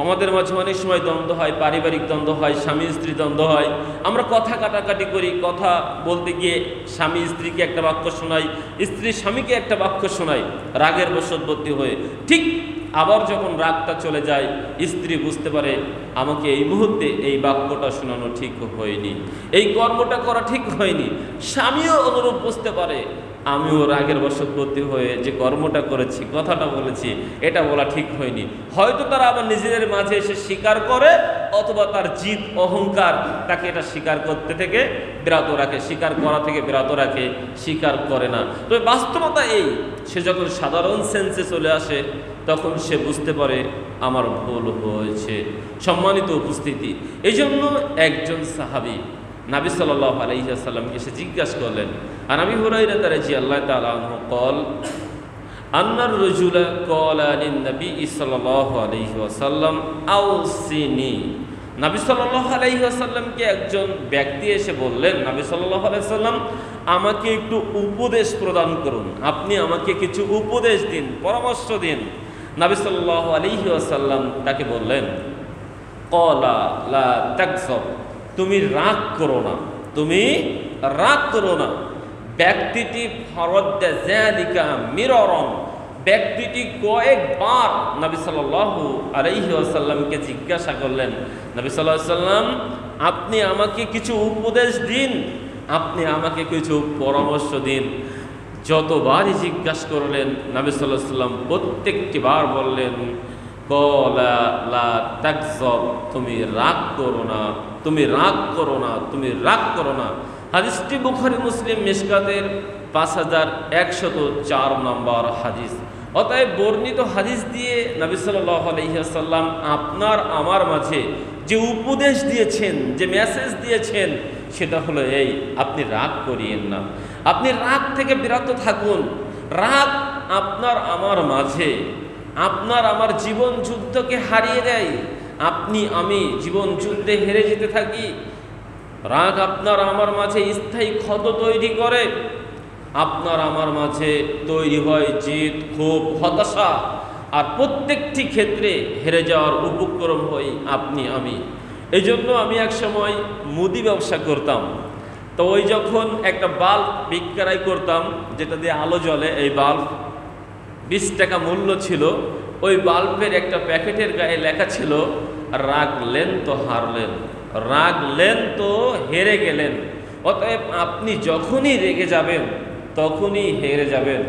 আমাদের মাঝে অনেক সময় দ্বন্দ্ব হয়, পারিবারিক দ্বন্দ্ব হয়, স্বামী স্ত্রী দ্বন্দ্ব হয়। আমরা কথা কাটাকাটি করি, কথা বলতে গিয়ে স্বামী স্ত্রীকে একটা বাক্য শোনাই, স্ত্রী স্বামীকে একটা বাক্য শোনাই, রাগের বশবর্তী হয়ে। ঠিক আবার যখন রাগটা চলে যায়, স্ত্রী বুঝতে পারে আমাকে এই মুহূর্তে এই বাক্যটা শোনানো ঠিক হয়নি, এই কর্মটা করা ঠিক হয়নি। স্বামীও অনুরূপ বুঝতে পারে আমিও রাগের বশবর্তী হয়ে যে কর্মটা করেছি, কথাটা বলেছি, এটা বলা ঠিক হয়নি। হয়তো তারা আবার নিজেদের মাঝে এসে স্বীকার করে, অথবা তার জিদ অহংকার তাকে এটা স্বীকার করতে থেকে বিরত রাখে, স্বীকার করা থেকে বিরত রাখে, স্বীকার করে না। তবে বাস্তবতা এই, সে যখন সাধারণ সেন্সে চলে আসে তখন সে বুঝতে পারে আমার ভুল হয়েছে। সম্মানিত উপস্থিতি, এই জন্য একজন সাহাবী নবী সাল্লাল্লাহু আলাইহি ওয়াসাল্লামকে এসে জিজ্ঞাসা করলেন, আর আবি হুরায়রা রাদিয়াল্লাহু তাআলা আনহু قال আন্নার রাজুলা ক্বালা লিন নবী সাল্লাল্লাহু আলাইহি ওয়াসাল্লাম আউসিনি। নবী সাল্লাল্লাহু আলাইহি ওয়াসাল্লামকে একজন ব্যক্তি এসে বললেন, নবী সাল্লাল্লাহু আলাইহি ওয়াসাল্লাম আমাকে একটু উপদেশ প্রদান করুন, আপনি আমাকে কিছু উপদেশ দিন, পরামর্শ দিন। নবী সাল্লাল্লাহু আলাইহি ওয়াসাল্লাম তাকে বললেন, ক্বালা লা তাকযাব, তুমি রাগ করো না, তুমি রাগ করো না। ব্যক্তিটি ফরদ্দা যালিকা মিরারন, ব্যক্তিটি কয়েকবার নবী সাল্লাল্লাহু আলাইহি ওয়াসাল্লামকে জিজ্ঞাসা করলেন, নবী সাল্লাল্লাহু আলাইহি ওয়াসাল্লাম আপনি আমাকে কিছু উপদেশ দিন, আপনি আমাকে কিছু পরামর্শ দিন। যতবারই জিজ্ঞাসা করলেন নবী সাল্লাল্লাহু আলাইহি ওয়াসাল্লাম প্রত্যেকটি বার বললেন, ক্বালা লা তাকযাব, তুমি রাগ করো না, তুমি রাগ করো না, তুমি রাগ করো না। হাদিসটি বুখারী মুসলিম মিশকাতের 5104 নম্বর হাদিস। অতএব বর্ণিত হাদিস দিয়ে নবী সাল্লাল্লাহু আলাইহি ওয়াসাল্লাম আপনার আমার মাঝে যে উপদেশ দিয়েছেন, যে মেসেজ দিয়েছেন, সেটা হলো এই, আপনি রাগ করিয়েন না, আপনি রাগ থেকে বিরত থাকুন। রাগ আপনার আমার মাঝে আপনার আমার জীবন যুদ্ধকে হারিয়ে দেয়, আপনি আমি জীবন যুদ্ধে হেরে যেতে থাকি। রাগ আপনার আমার মাঝে স্থায়ী ক্ষত তৈরি করে, আপনার আমার মাঝে তৈরি হয় জিদ, ক্ষোভ, হতাশা, আর প্রত্যেকটি ক্ষেত্রে হেরে যাওয়ার উপক্রম হই আপনি আমি। এই জন্য আমি এক সময় মুদি ব্যবসা করতাম। তো ওই যখন একটা বাল্ব বিক্রয় করতাম যেটা দিয়ে আলো জ্বলে, এই বাল্ব 20 টাকা মূল্য ছিল। ওই বাল্বের একটা প্যাকেটের গায়ে লেখা ছিল, রাগলেন তো হারলেন, রাগলেন তো হেরে গেলেন। অতএব আপনি যখনই রেগে যাবেন তখনই হেরে যাবেন।